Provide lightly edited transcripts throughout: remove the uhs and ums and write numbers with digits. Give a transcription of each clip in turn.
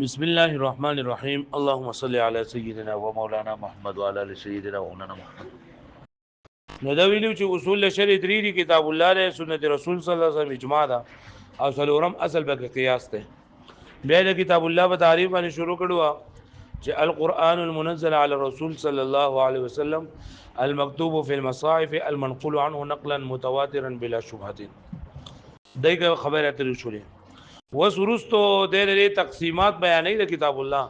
بسم الله الرحمن الرحيم اللهم صل على سيدنا ومولانا محمد وعلى ال سيدنا ومولانا محمد. نو دا ویلو چې اصول شرع درې دي، کتاب الله له سنت رسول صلی الله علیه وسلم اجماع ده او څلورم اصل به قیاس ده. بیا د کتاب الله په تعریف باندې شروع کړو چې القرآن المنزل على الرسول صلى الله عليه وسلم المكتوب في المصاحف المنقول عنه نقلا متواترا بلا شبهه. دغه خبره تر شولې وسرستو د تقسیمات بیانې د کتاب الله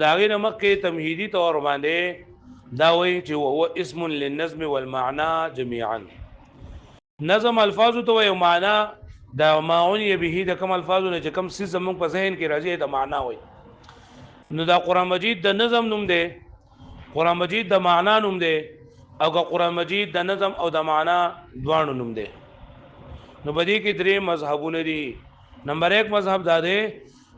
دا غي نمک کې تمهیدی تور باندې دا وایي چې هو اسم للنظم والمعنى جميعا. نظم الفاظ تو یو معنا دا ماونی به د کوم الفاظ نه چې کوم څه زمون په ذهن کې راځي د معنا وایي. نو دا قران مجید د نظم نوم دی، قران مجید د معنا نوم دی، او که قران مجید د نظم او د معنا دواړو نوم دی. نو بدی کې درې مذهبونه دي. نمبر 1 مذهب دا دی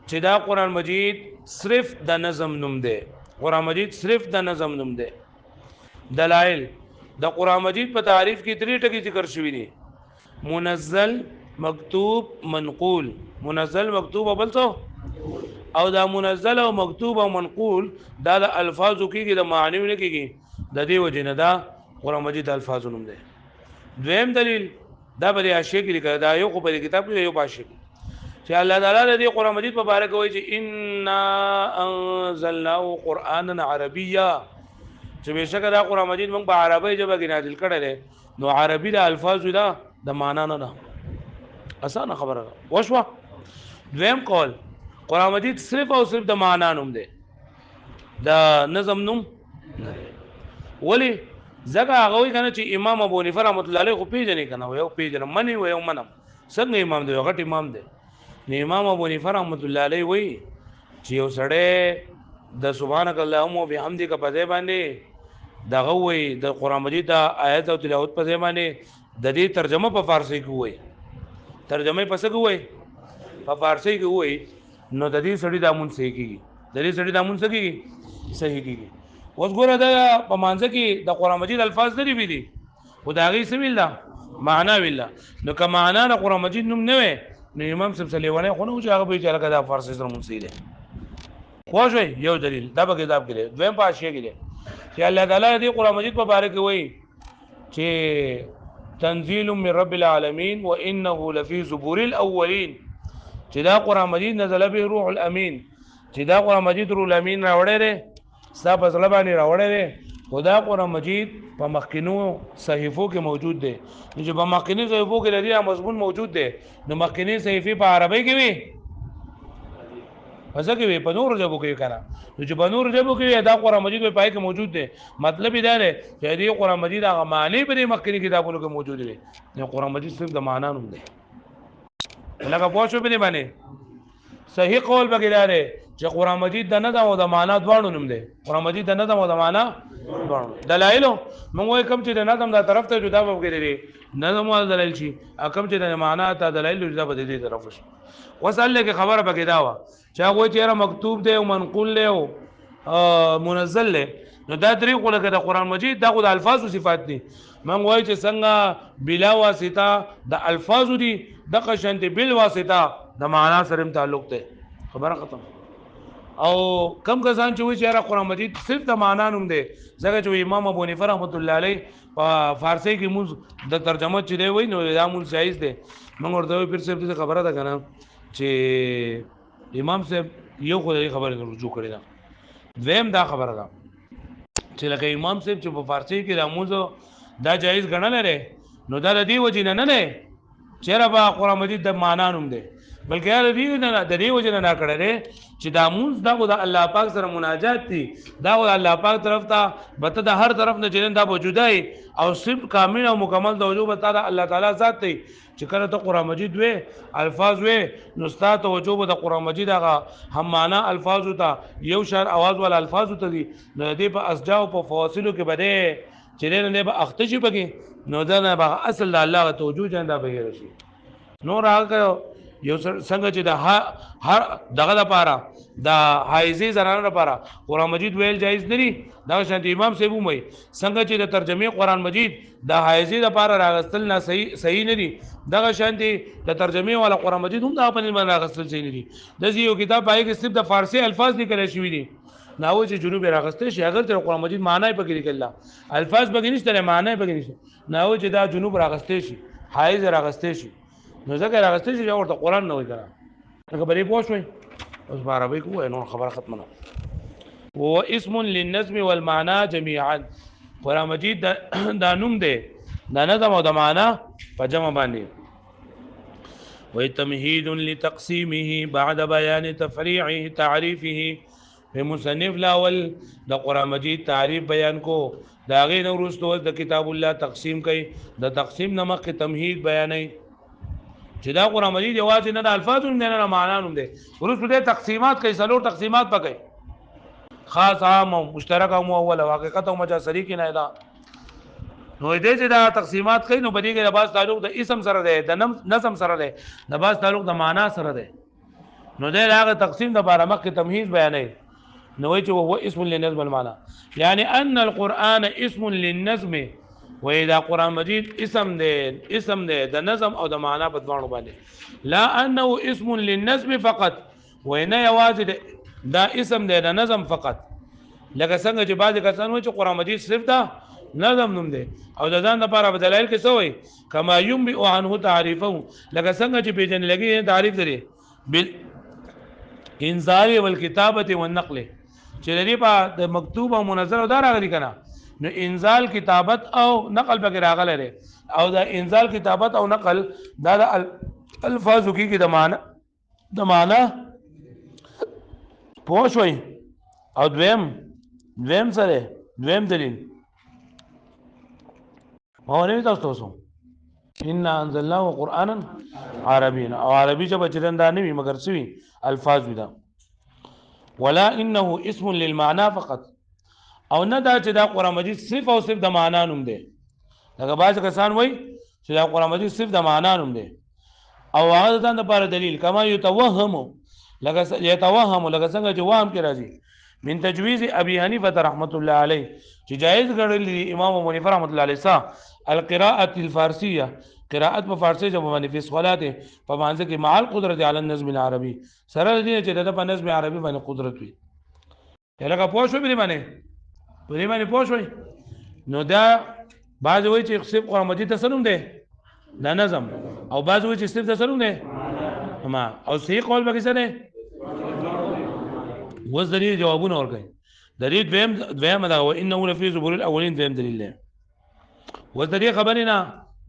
چې دا قران مجید صرف د نظم نوم دی، قران مجید صرف د نظم نوم دی. دلائل د قران مجید په تعریف کې درې ټکي ذکر شوي دي: منزل، مکتوب، منقول. منزل، مکتوب او بل څه، او دا منزل او مکتوب او منقول دا د الفاظو کېږي، د معنیو نه کېږي. د دې وجه نه دا قران مجید الفاظ نوم دی. دویم دلیل دا به حاشیه کې لیکل دا یو خو په کتاب کې یو حاشیه چې الله تعالی د قران مجید په باره کې وایي چې ان انزلناه قرانا عربيا، چې بشکره دا قران مجید موږ په عربی ژبه کې نازل کړی دی. نو عربي د الفاظ دا د معنا نه ده، اسانه خبره ده وشوه. دویم قول قران مجید صرف او صرف د معنا نوم دی، د نظم نوم نه دی. ولی زګه هغه وی کنه چې امام ابو حنیفه رحمۃ اللہ علیہ خو پیژنې کنه یو پیژنه منی و یو منم څنګه امام دی غټ امام دی. نو امام ابو حنیفه رحمۃ اللہ علیہ وی چې یو سړی د سبحانك اللهم وبحمدك په ځای باندې دغه وی د قران مجید د آیت او تلاوت په ځای باندې د دې ترجمه په فارسی کې وی، ترجمه په څه کې وی په فارسی کې وی. نو د دې سړی د امون صحیح کیږي، د دې سړی د امون صحیح کیږي. اوس ګوره دا په مانځ کې د قران مجید الفاظ لري ویلي خدایي سبیل الله معنا ویلا. نو که معنا د قران مجید نوم نه وي نو امام صاحب صلی الله علیه و خو چې هغه به چې هغه د فارسی سره منسي دي. خو شوي یو دلیل دا په کتاب کې دی. دویم پاشي کې دی چې الله تعالی د قران مجید په باره کې وایي چې تنزيل من رب العالمين وانه لفي زبور الاولين، چې دا قران مجید نزل به روح الامین، چې دا قران مجید روح الامین راوړی دی ستا په زړه باندې راوړی دی. خدا قرآن مجید په مخکینو صحیفو کې موجود دی. چې په مخکینی صحیفو کې لري مضمون موجود دی. نو مخکینی صحیفې په عربی کې وي، پس کې وي په نور ژبو کې کنه. نو چې په نور ژبو کې دا قرآن مجید په پای کې موجود دی. مطلب دا دی چې دې قرآن مجید هغه معنی په مخکینی کتابونو کې موجود دی. نو قرآن مجید صرف د معنا نوم دی. لکه پوښتنه به باندې صحیح قول بګی دی چې قران مجید د نظم او د معنا دواړو نوم دی. قران مجید د نظم او د معنا دواړو. دلایل موږ وایو کوم چې د نظم د طرف ته جدا وګړي نظم او دلایل شي، کوم چې د معنا ته دلایل جدا به دي طرف شي. وصل کې خبره بګی دا و چې هغه چې مکتوب دی او منقول دی او منزل دی. نو دا درې خو لکه د قران مجید دا خو د الفاظ او صفات دي. موږ وایو چې څنګه بلا واسطه د الفاظ دي د قشنت بل واسطه د معنا سره تعلق دی. خبره ختم. او کم کسان چې وایي چې قرآن مجید صرف د معنا نوم دی، ځکه چې امام ابو حنیفه رحمۃ اللہ علیہ په فارسی کې موږ د ترجمه چې دی وایي نو دا موږ جایز دی. موږ ورته پیر صاحب ته خبره ده کنه چې امام صاحب یو خدای خبره رجوع کړی دا. دویم دا خبره ده چې لکه امام صاحب چې په فارسی کې راموز دا جایز ګڼل لري نو دا د دې وجې نه نه دی چې په قرآن مجید د معنا نوم دی، بلکې د دې وجه نه کړی دی چې دا مونږ دا د الله پاک سره مناجات دي، دا د الله پاک طرف ته بته د هر طرف نه جنن دا موجوده او صرف کامل او مکمل توجه به تعالی الله تعالی ذات دی. چې کله ته قرآن مجید وې الفاظ وې نو ستا توجه به د قرآن مجید هغه هم معنا الفاظ ته یو شعر आवाज ول الفاظ ته دي. نو دې په اسجا او په فواصلو کې بده چې نه به اختشي پکې نو دا نه به اصل الله توجه جندا به راشي. نو راغه یو څنګه چې د هر دغه لپاره د حایزي زنانه لپاره قران مجید ویل جایز نه دي دا شانت امام صاحب وایي څنګه چې د ترجمه قران مجید د حایزي لپاره راغستل نه صحیح نه دي دغه شانت د ترجمه والا قران مجید هم د خپل باندې راغستل صحیح نه دي د یو کتاب پای کې صرف د فارسی الفاظ لیکل شوی دي ناو چې جنوب راغستل شي اگر تر قران مجید معنی پکې لیکل الفاظ پکې نشته معنی پکې نشته ناو چې دا جنوب راغستل شي حایز راغستل شي نو ځکه راغستل شي ورته قران نه وي کنه هغه بری پوښوي اوس په عربی کوه نو خبره ختمه نه هو اسم للنظم والمعنى جميعا قران مجید دا نوم دی دا نظم او د معنا په جمع باندې وتمهيد لتقسيمه بعد بيان تفريعه تعريفه په مصنف لاول د قران مجید تعریف بیان کو دا غي نو رسول د کتاب الله تقسیم کوي د تقسیم نمخ تمهید بیانای چې دا قران مجید یوازې نه د الفاظ نه نه معنا نوم دي ورسره د تقسیمات کوي سلور تقسیمات پکې خاص عام او مشترک او اول حقیقت او مجاز شریک نه دا نو دې چې دا تقسیمات کوي نو بدی کې د باز تعلق د اسم سره ده د نظم سره ده د باز تعلق د معنا سره ده نو دې هغه تقسیم د بار مخ تمهید بیانای نو چې هو اسم للنظم المعنى يعني ان القران اسم للنظم واذا قران مجید اسم ده د نظم او د معنا په دوانو باندې لا انه اسم للنظم فقط وإن یواز دا اسم ده د نظم فقط لکه څنګه چې بعضی کسان وایي چې قران مجید صرف دا نظم نوم ده او د ځان لپاره په دلایل کې څه وایي کما ينبئ عنه تعریفه لکه څنګه چې پیژن لګي تعریف لري بالانزال والكتابه والنقل چې لري په د مکتوب او منزل او دا راغلي کنه نو انزال کتابت او نقل پکې راغلی لري او دا انزال کتابت او نقل دا د الفاظ کې د معنا پوښوي او دویم سره دویم دلیل مونږ تاسو ان انزلناه قرانا عربيا او عربي چې بچدان دا نه وي مگر سوي الفاظ ودا ولا انه اسم للمعنى فقط او نه دا چې دا قران مجید صرف او صرف د معنا نوم دی لکه بعض کسان وایي چې دا قران مجید صرف د معنا نوم دی او هغه ځان لپاره دلیل کما یتوهم لکه څنګه چې وهم کې راځي من تجویز ابي حنیفه رحمت الله علیه چې جایز ګڼل دي امام ابو حنیفه رحمت الله علیه القراءه الفارسيه قراءت په فارسی ژبه باندې په صلات په باندې کې مع القدرت علی النظم العربي سره دې چې د نظم عربي باندې قدرت وي لکه پوښوي په دې باندې پوښوي نو دا بعض وایي چې صرف قران مجید ته سنوم دی دا نظم او بعض وایي چې صرف ته سنوم دی ما او صحیح قول به څه دی وزدري جوابونه ورکړي دلیل دویم دا و انه لفی زبور الاولین دویم دلیل دی وزدري خبرنا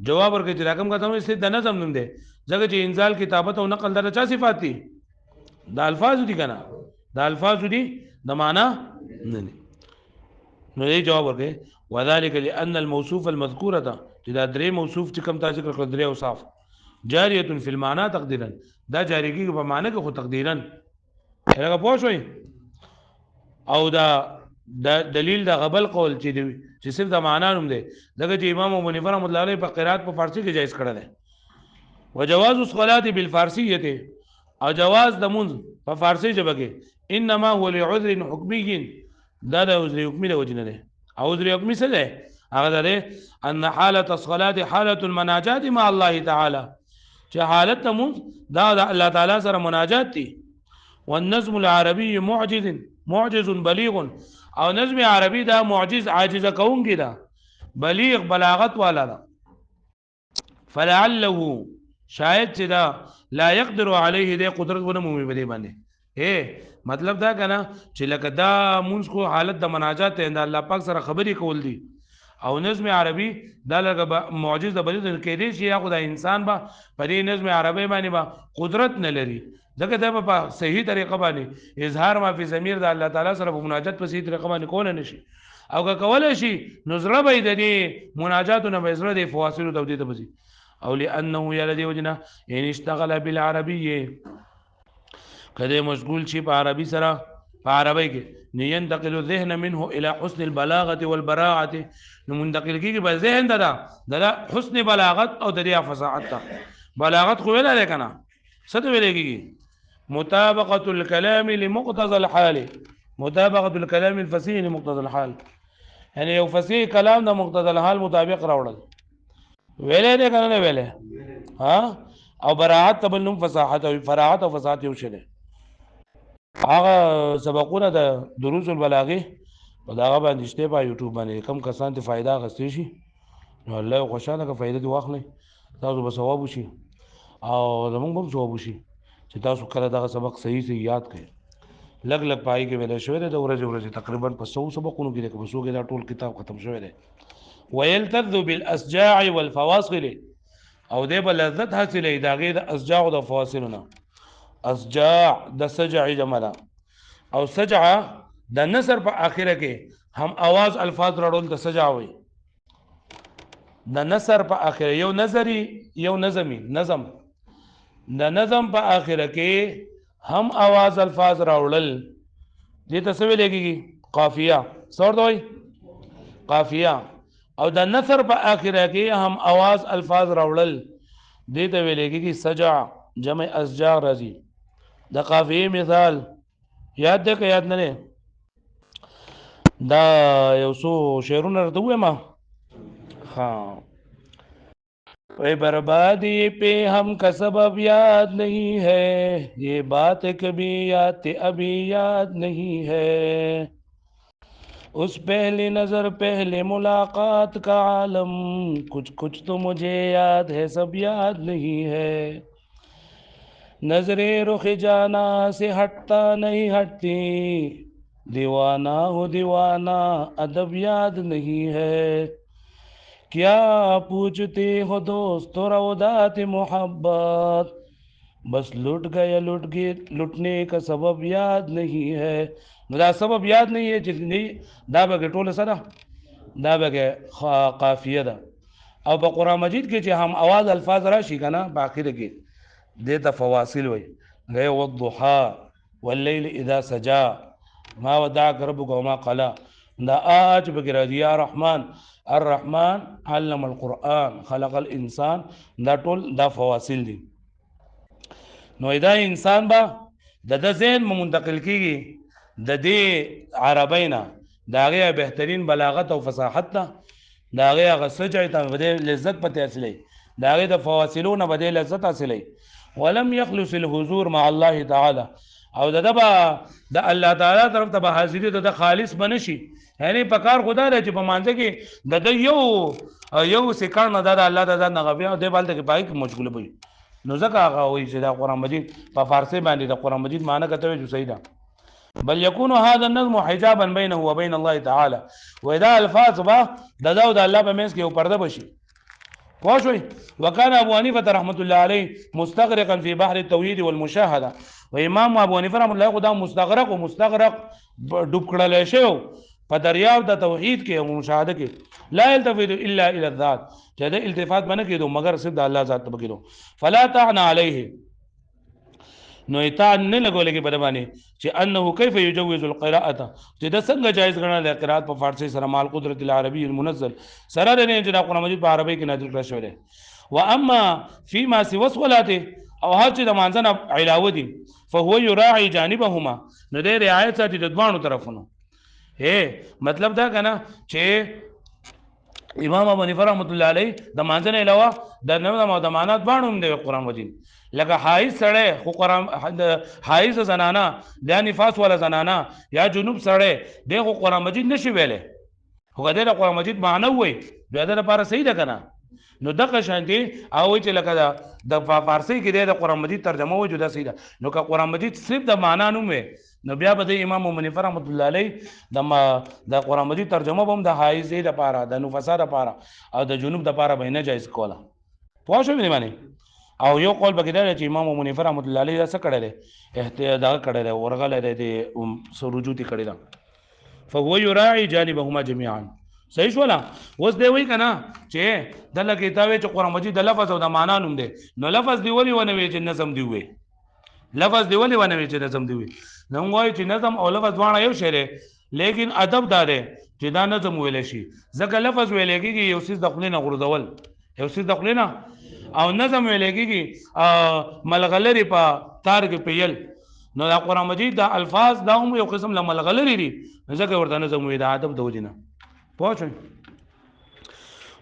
جواب ورکړي چې رقم کا ته صرف د نظم نوم دی ځکه چې انزال کتابت او نقل دا چا صفات دي دا الفاظ دي کنه دا الفاظ دي د معنا نه دي نو یې جواب ورکړي وذلك لان الموصوف المذكوره چې دا درې موصوف چې کوم تاسو ذکر کړل درې اوصاف جاریه فی المعنى تقدیرا دا جاری کیږي په معنی کې خو تقدیرا هغه پوښوي او دا دلیل د غبل قول چې صرف د معنا نوم دی دغه چې امام ابو حنیفه رحمۃ اللہ علیہ په قرات په فارسی کې جایز کړی دی وجواز الصلاه بالفارسیه او جواز د منځ په فارسی ژبه کې انما هو لعذر حکمی دا د عذر حکمی د وجنه دی او عذر حکمی څه دی هغه دی ان حاله الصلاه حاله المناجات مع الله تعالی چې حالت منځ دا د الله تعالی سره مناجات دي والنظم العربي معجز بلیغ او نظم عربی دا معجز عاجز کونکی دا بلیغ بلاغت والا دا فلعله شاید چې دا لا يقدر عليه دې قدرت ونه مومي بده باندې مطلب دا کنه چې لکه دا مونږ کو حالت د مناجات ته الله پاک سره خبرې کول دي او نظم عربي دا لکه معجز د بلیغ کې دي چې یا خدای انسان با په دې نظم عربي باندې با قدرت نه لري ځکه دا په صحیح طریقه باندې اظهار ما فی ضمیر د الله تعالی سره په مناجات په صحیح طریقه باندې کول نه شي او که کول شي نظر به د دې مناجاتونه به زړه د فواصل او د بزي او لانه یلذي وجنا ان اشتغل بالعربيه کله مشغول شي په عربي سره په عربی کې ينتقل الذهن منه الى حسن البلاغه والبراعه نو منتقل کیږي په ذهن دا حسن بلاغت او د فصاحت بلاغت خو ویل کنه څه ته ویل کېږي؟ مطابقة الكلام لمقتضى الحال، مطابقة الكلام الفصيح لمقتضى الحال، یعنی یو فصیح کلام د مقتضى الحال مطابق راوړل. ویلې ده کنه نه ویلې؟ ها، او براعت تبل نوم فصاحت او فراعت او فصاحت یو شله. هغه سبقونه د دروس البلاغه په داغه باندې شته په یوټیوب باندې کم کسان ته فائدہ غستې شي، نو الله خوشاله که فائدہ دی واخلې تاسو به ثواب وشي او زمونږ هم ثواب وشي چې تاسو کله دغه سبق صحیح صحیح یاد کړئ. لګ لګ پای کې ویل شوی دی د ورځې تقریبا په 100 سبقونو کې په 100 کې دا ټول کتاب ختم شوی دی. ويلتذ بالاسجاع والفواصل، او دې بل لذت حاصلې دا غي د اسجاع او د فواصلونه. اسجاع د سجع جمله او سجع د نصر په اخره کې هم आवाज الفاظ راړول د سجع وي. د نصر په اخره یو نظری یو نظمی نظم، د نظم په اخره کې هم आवाज الفاظ راوړل دې ته څه ویل کېږي؟ قافیه. څور دوی قافیه. او د نثر په اخره کې هم आवाज الفاظ راوړل دې ته ویل کېږي سجع، جمع اسجاع راځي. د قافیه مثال یاد ده که یاد نه ده؟ دا یو څو شعرونه راته ووایم. हाँ, बर्बादी पे हम का सबब याद नहीं है, ये बात कभी याद अभी याद नहीं है, उस पहली नज़र पहले मुलाकात का आलम, कुछ कुछ तो मुझे याद है सब याद नहीं है, नजरे रुख जाना से हटता नहीं हटती, दीवाना हो दीवाना अदब याद नहीं है, क्या पूछते हो दोस्त रौदात मोहब्बत, बस लुट गए लुटने का सबब याद नहीं है. دا سبب یاد نه یې چې دا به ټوله سره دا به قافیه ده. او په قرآن مجید کې چې هم आवाज الفاظ راشي کنه په اخر کې دې ته فواصل وي. غي والضحى والليل اذا سجى ما ودعك ربك وما قلى. دا اج بګر دی یا رحمان الرحمن علم القرآن خلق الانسان، دا ټول دا فواصل دي. نو دا انسان با د ذهن منتقل کیږي د دې عربینا دا غي بهترین بلاغت او فصاحت ته دا غي غسجع ته بده لذت پته اصلي، دا غي د فواصلونه بده لذت اصلي. ولم يخلص الحضور مع الله تعالی، او دبا د الله تعالی طرف ته حاضری د خالص بنشي. یعنی پکار خدا دی چې په مانځ کې د یو سکان نه د الله تعالی نه غوي او د بالته کې پای کې مشغول وي. نو ځکه هغه وایي چې دا قرآن مجید په فارسی باندې د قرآن مجید معنی کته جو صحیح ده. بل يكون هذا النظم حجابا بينه وبين الله تعالى، واذا الفاظ با د داود الله په منځ کې یو پرده بشي. واښوي. وكان ابو حنيفه رحمه الله عليه مستغرقا في بحر التوحيد والمشاهده، وامام ابو حنیفه رحمه الله خدا مستغرق ډوب کړل شو په دریاب د توحید کې او مشاهده کې. لا يلتفت الا الى الذات، چې د التفات باندې کېدو مگر صرف د الله ذات ته بګیدو. فلا تعن عليه، نو اتا نه لګول کې بده باندې چې انه كيف يجوز القراءه، چې د څنګه جایز غنل قرات په فارسی سره مال قدرت العربي المنزل سره نه چې د قرآن مجید په عربی کې نازل کړی شوی. واما فيما سوى الصلاه، او هر چې د مانځنه علاوه دي فهو يراعي جانبهما، نو د رعایت ساتي د دوانو طرفونو. مطلب دا کنه چې امام ابو حنیفه رحمۃ اللہ علیہ د مانځنه علاوه د نظم او د معنا دوانو هم د قرآن مجید لکه حایز سره خو قرآن حایز زنانا یا نفاس ولا زنانا یا جنوب سره دغه قرآن مجید نشي ویلې، خو د قرآن مجید معنی وي بیا د لپاره صحیح ده کنه. نو دغه شانتي او چې لکه د فارسی کې د قرآن مجید ترجمه وي جدا صحیح ده. نو که قرآن مجید صرف د معنا نوم وي نو بیا به د امام ابو حنیفه رحمۃ اللہ علیہ د قرآن مجید ترجمه هم د حایز د لپاره د نفسا لپاره او د جنوب د لپاره به نه جایز کوله. پوه شو مې معنی. او یو قول بګی دی چې امام ابو حنیفه رحمۃ اللہ علیہ څه کړی دی احتیاط کړی دی ورغله دی سرجوتی کړی دا. فهو يراعي جانبهما جميعا. صحیح شولا. اوس دی وی کنه چې د لکه تاوی چې قرآن مجید د لفظ او د معنا نوم دی، نو لفظ دی ولی ونه وی چې نظم دی وی، لفظ دی ولی ونه وی چې نظم دی وی. نو وای چې نظم او لفظ وانه یو شی دی، لیکن ادب دا دی چې دا نظم ویل شي. ځکه لفظ ویل کېږي یو څه د خپل نه غردول، یو څه د خپل نه او نظم ویل کېږي ملغلرې په تار کې پیل نو دا قرآن مجید دا الفاظ دا هم یو قسم له ملغلرې دي ځکه ورته نظم وي د ادب د وجې نه پوه شئ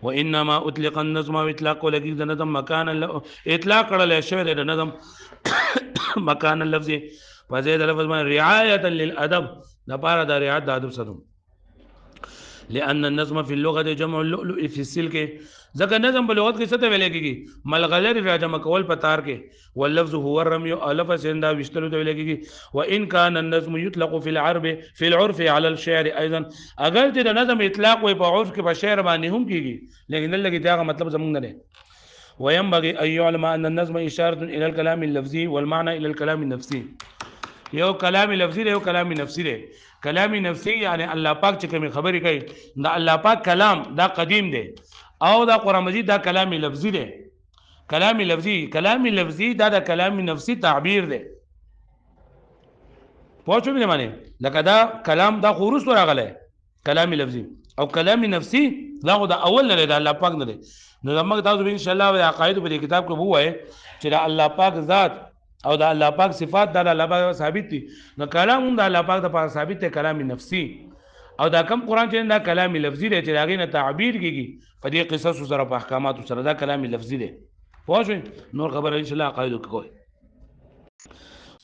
وانما اطلق النظم واطلاق لګي د نظم مکان اطلاق کړل شوی د نظم مکان اللفظ فزيد لفظ من رعايه للادب د پاره د رعایت د ادب سره لان النظم في اللغه جمع اللؤلؤ في السلك ځکه نظم په لغت کې څه ته ویل کېږي ملغلرې راجمع کول په تار کې واللفظ هو الرمي او لفظ دا وشتلو ته ویل کېږي وان كان النظم يطلق في العرف على الشعر ايضا اگر چې د نظم اطلاق وي په عرف کې په شعر باندې هم کېږي لیکن دلته دا مطلب زمونږ نه دی وينبغي ان يعلم ان النظم اشاره الى الكلام اللفظي والمعنى الى الكلام النفسي یو کلام لفظي دی یو کلام نفسي دی کلام نفسي یعنی الله پاک چې کوم خبرې کوي دا الله پاک کلام دا قدیم دی او دا قرآن مجید دا کلام لفظي دی کلام لفظي دا د کلام نفسي تعبیر دی پوه شو مې معنی لکه دا کلام دا خروس راغلی کلام لفظي او کلام نفسي دا خو د اول نه دی د الله پاک نه دی نو زموږ تاسو به ان شاء الله د عقاید په کتاب کې وایي چې د الله پاک ذات او د الله پاک صفات د الله پاک ثابت دي نو کلام هم د الله پاک د پاک ثابت دی کلام نفسي او دا کم قرآن چې دا کلام لفظي دی چې هغې نه تعبیر کېږي په دې قصصو سره په احکاماتو سره دا کلام لفظي دی پوه شئ نور خبره ان شاء الله عقایدو کې کوئ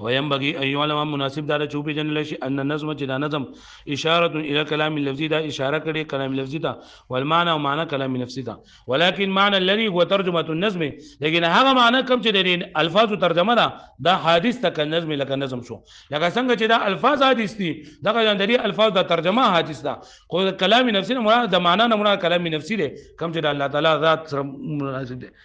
وينبغي ان يعلم مناسب دا چې وپېژنل شي ان النظم چې دا نظم اشاره الى الكلام اللفظي دا اشاره کړي کلام لفظي ته والمعنى او معنى کلام نفسي ته ولكن معنى الذي هو ترجمه النظم لیکن هغه معنی کوم چې د الفاظ ترجمه ده دا حادث ته نظم لکه نظم شو لکه څنګه چې دا الفاظ حادث دي دغه د الفاظ د ترجمه حادث ده خو کلام نفسي نه مراد د معنی نه مراد کلام نفسي دی کوم چې د الله تعالی ذات سره مناسب دی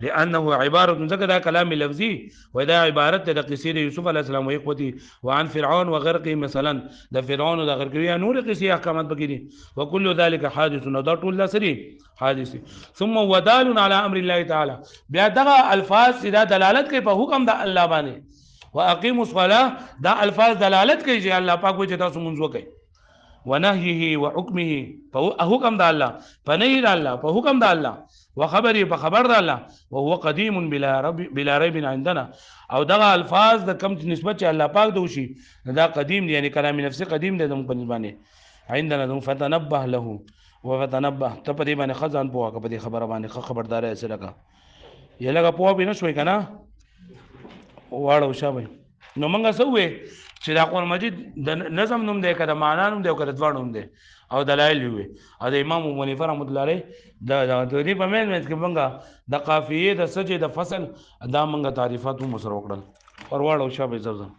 لانه عباره ذکر كلام لفظي ودا عبارت د قصې یوسف علی السلام او اخوتي وعن فرعون وغرقه مثلا د فرعون د غرقوي نور قصې احکامات بګی دي وكل ذلك حادث نو دا ټول لسري حادث ثم ودال على امر الله تعالی بیا دغه الفاظ دا دلالت کوي په حکم د الله باندې واقيموا الصلاه دا الفاظ دلالت کوي چې الله پاک وجه تاسو منځ وکړي ونهيه وحكمه په حکم د الله په نه د الله په حکم د الله وخبري په خبر د الله وهو قديم بلا ريب عندنا او دغه الفاظ د کم نسبت چې الله پاک دوشي دا قدیم دي یعنی کلام نفسي قدیم دي د باندې عندنا فتنبه له وفتنبه ته په دې باندې خزان پوها په دې خبره باندې خبردار یې سره کا یې لګه پوها به نه شوي کنه واړو شابه نو موږ سوې چې د قرآن مجید د نظم نوم دی که د معنا نوم دی او که د دواړو نوم دی او دلایل وي او د امام ابو حنیفه رحمۃ اللہ علیہ د دې په منځ کې موږ د قافیې د سجې د فصل دا موږ تعریفات هم سره وکړل ورواړو شابه زرزم